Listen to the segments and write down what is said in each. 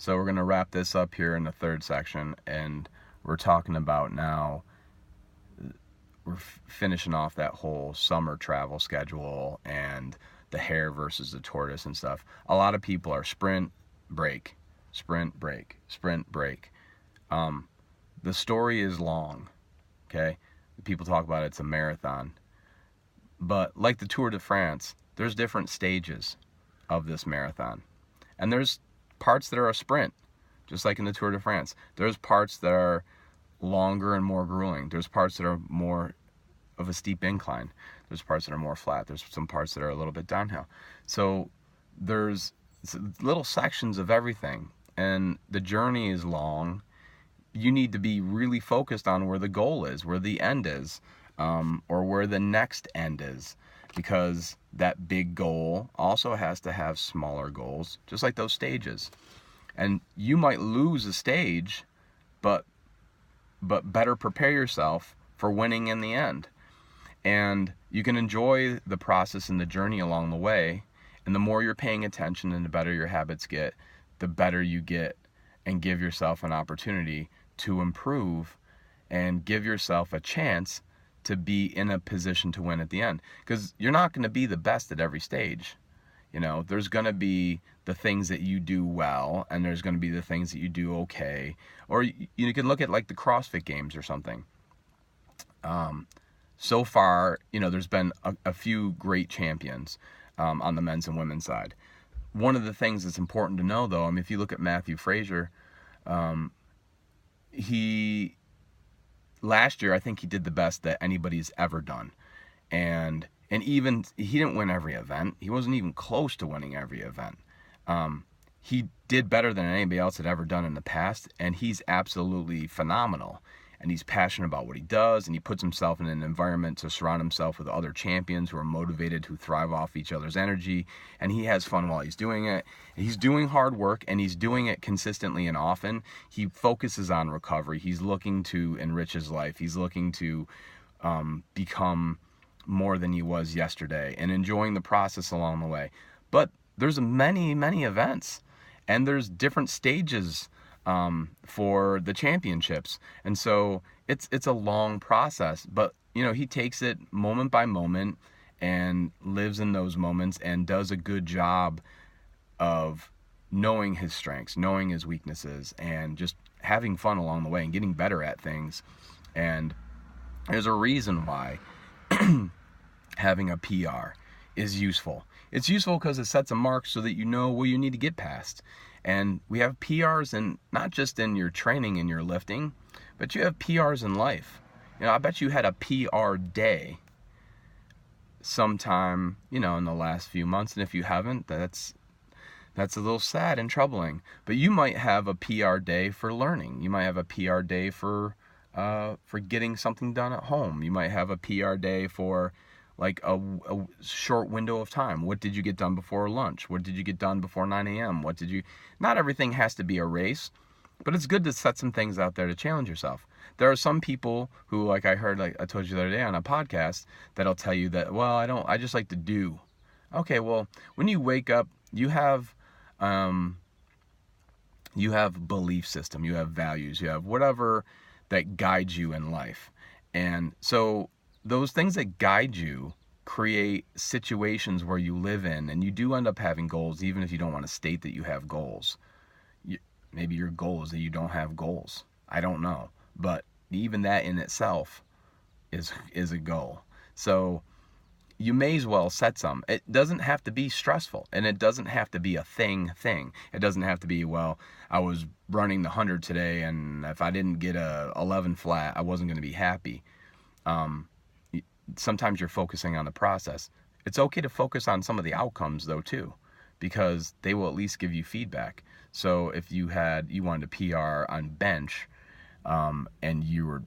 So we're going to wrap this up here in the third section, and we're talking about now, we're finishing off that whole summer travel schedule and the hare versus the tortoise and stuff. A lot of people are sprint, break, sprint, break, sprint, break. The story is long, okay? People talk about it's a marathon. But like the Tour de France, there's different stages of this marathon. And there's parts that are a sprint, just like in the Tour de France. There's parts that are longer and more grueling. There's parts that are more of a steep incline. There's parts that are more flat. There's some parts that are a little bit downhill. So there's little sections of everything. And the journey is long. You need to be really focused on where the goal is, where the end is, or where the next end is, because that big goal also has to have smaller goals, just like those stages. And you might lose a stage, but better prepare yourself for winning in the end. And you can enjoy the process and the journey along the way. And the more you're paying attention and the better your habits get, the better you get, and give yourself an opportunity to improve and give yourself a chance to be in a position to win at the end. Because you're not going to be the best at every stage. You know, there's going to be the things that you do well, and there's going to be the things that you do okay. Or you can look at like the CrossFit Games or something. So far, you know, there's been a few great champions on the men's and women's side. One of the things that's important to know, though, I mean, if you look at Matthew Fraser, he last year, I think he did the best that anybody's ever done. And even, he didn't win every event. He wasn't even close to winning every event. He did better than anybody else had ever done in the past, and he's absolutely phenomenal. And he's passionate about what he does, and he puts himself in an environment to surround himself with other champions who are motivated, who thrive off each other's energy, and he has fun while he's doing it. He's doing hard work, and he's doing it consistently and often. He focuses on recovery. He's looking to enrich his life. He's looking to become more than he was yesterday, and enjoying the process along the way. But there's many, many events, and there's different stages for the championships, and so it's a long process. But you know, he takes it moment by moment and lives in those moments and does a good job of knowing his strengths, knowing his weaknesses, and just having fun along the way and getting better at things. And there's a reason why having a PR is useful. It's useful because it sets a mark so that you know where you need to get past. And we have PRs in not just in your training and your lifting, but you have PRs in life. You know, I bet you had a PR day sometime, you know, in the last few months. And if you haven't, that's a little sad and troubling. But you might have a PR day for learning. You might have a PR day for getting something done at home. You might have a PR day for like a short window of time. What did you get done before lunch? What did you get done before 9 a.m.? Not everything has to be a race, but it's good to set some things out there to challenge yourself. There are some people who, like I heard, like I told you the other day on a podcast, that'll tell you that, well, I just like to do. Okay, well, when you wake up, you have belief system, you have values, you have whatever that guides you in life. And so those things that guide you create situations where you live in, and you do end up having goals, even if you don't want to state that you have goals. Maybe your goal is that you don't have goals. I don't know. But even that in itself is a goal. So you may as well set some. It doesn't have to be stressful, and it doesn't have to be a thing. It doesn't have to be, well, I was running the 100 today, and if I didn't get a 11 flat, I wasn't going to be happy. Sometimes you're focusing on the process. It's okay to focus on some of the outcomes though too, because they will at least give you feedback. So if you wanted to PR on bench, and you were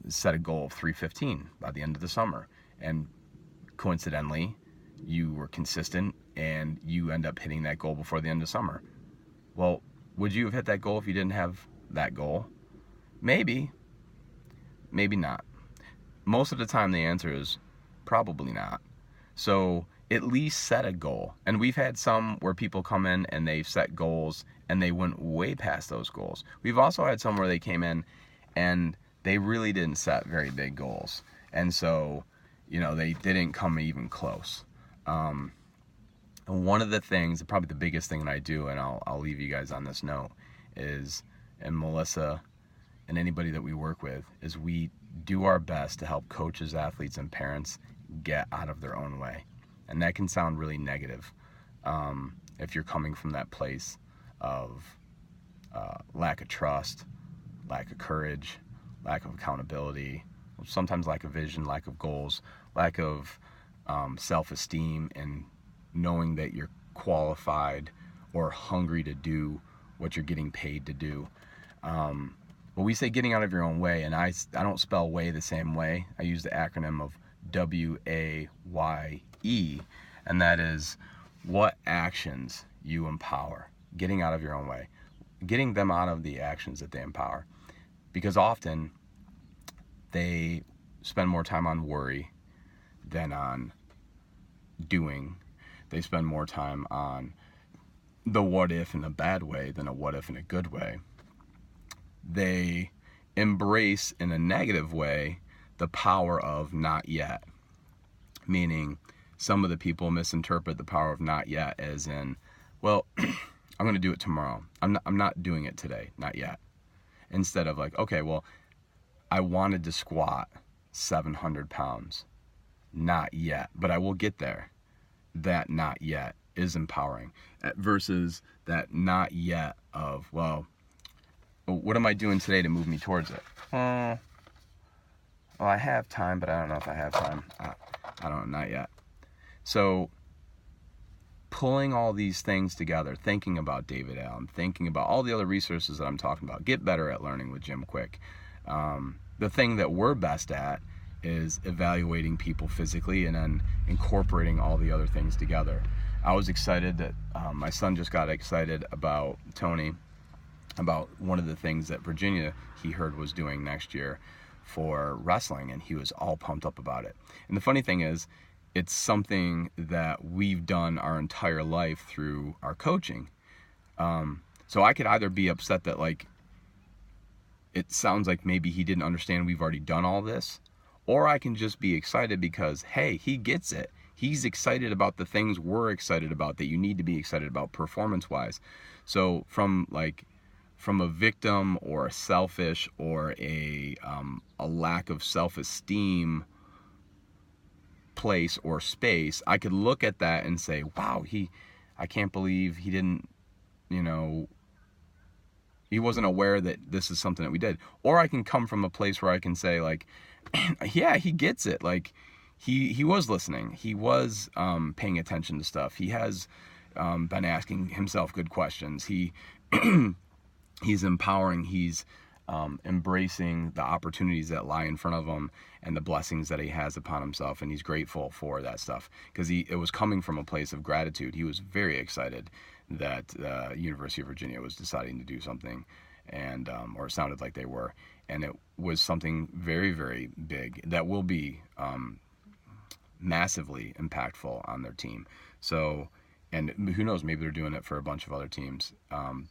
set a goal of 315 by the end of the summer, and coincidentally you were consistent and you end up hitting that goal before the end of summer. Well, would you have hit that goal if you didn't have that goal? Maybe not. Most of the time the answer is probably not. So at least set a goal. And we've had some where people come in and they've set goals and they went way past those goals. We've also had some where they came in and they really didn't set very big goals. And so, they didn't come even close. And one of the things, probably the biggest thing that I do, and I'll leave you guys on this note, is, and Melissa and anybody that we work with, is we do our best to help coaches, athletes, and parents get out of their own way. And that can sound really negative if you're coming from that place of lack of trust, lack of courage, lack of accountability, sometimes lack of vision, lack of goals, lack of self-esteem, and knowing that you're qualified or hungry to do what you're getting paid to do. But we say getting out of your own way, and I don't spell way the same way. I use the acronym of WAYE, and that is what actions you empower. Getting out of your own way. Getting them out of the actions that they empower. Because often they spend more time on worry than on doing. They spend more time on the what if in a bad way than a what if in a good way. They embrace in a negative way the power of not yet. Meaning, some of the people misinterpret the power of not yet as in, well, I'm going to do it tomorrow. I'm not doing it today, not yet. Instead of like, okay, well, I wanted to squat 700 pounds. Not yet, but I will get there. That not yet is empowering. Versus that not yet of, well, what am I doing today to move me towards it? Well, I have time, but I don't know if I have time. I don't know, not yet. So pulling all these things together, thinking about David Allen, thinking about all the other resources that I'm talking about, Get Better at Learning with Jim Kwik. The thing that we're best at is evaluating people physically and then incorporating all the other things together. I was excited that my son just got excited about Tony, about one of the things that Virginia he heard was doing next year for wrestling, and he was all pumped up about it. And the funny thing is, it's something that we've done our entire life through our coaching. So I could either be upset that like it sounds like maybe he didn't understand we've already done all this, or I can just be excited because, hey, he gets it. He's excited about the things we're excited about that you need to be excited about performance-wise. So from a victim or a selfish or a lack of self-esteem place or space, I could look at that and say, wow, I can't believe he didn't, he wasn't aware that this is something that we did. Or I can come from a place where I can say like, yeah, he gets it. Like he was listening. He was paying attention to stuff. He has been asking himself good questions. He's empowering. He's embracing the opportunities that lie in front of him and the blessings that he has upon himself, and he's grateful for that stuff because it was coming from a place of gratitude. He was very excited that University of Virginia was deciding to do something, and or it sounded like they were, and it was something very, very big that will be massively impactful on their team. So, and who knows, maybe they're doing it for a bunch of other teams.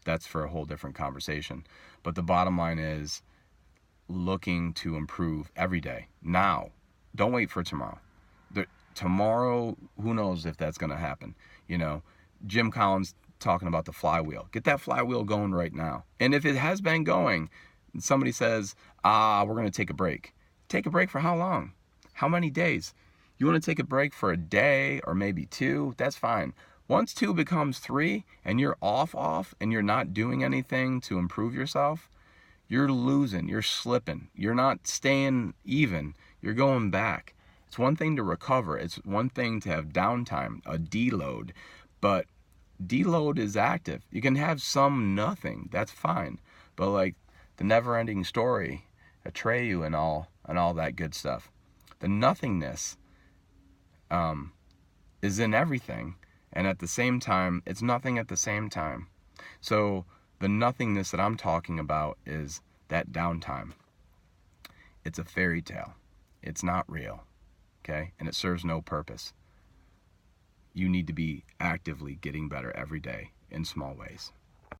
That's for a whole different conversation. But the bottom line is looking to improve every day. Now, don't wait for tomorrow. Tomorrow, who knows if that's going to happen. Jim Collins talking about the flywheel. Get that flywheel going right now. And if it has been going, somebody says, we're going to take a break. Take a break for how long? How many days? You want to take a break for a day or maybe 2? That's fine. Once 2 becomes 3 and you're off and you're not doing anything to improve yourself, you're losing, you're slipping, you're not staying even, you're going back. It's one thing to recover. It's one thing to have downtime, a deload, but deload is active. You can have some nothing, that's fine. But like the never-ending story, Atreyu and all that good stuff. The nothingness is in everything. And at the same time, it's nothing at the same time. So the nothingness that I'm talking about is that downtime. It's a fairy tale. It's not real. Okay? And it serves no purpose. you need to be actively getting better every day in small ways.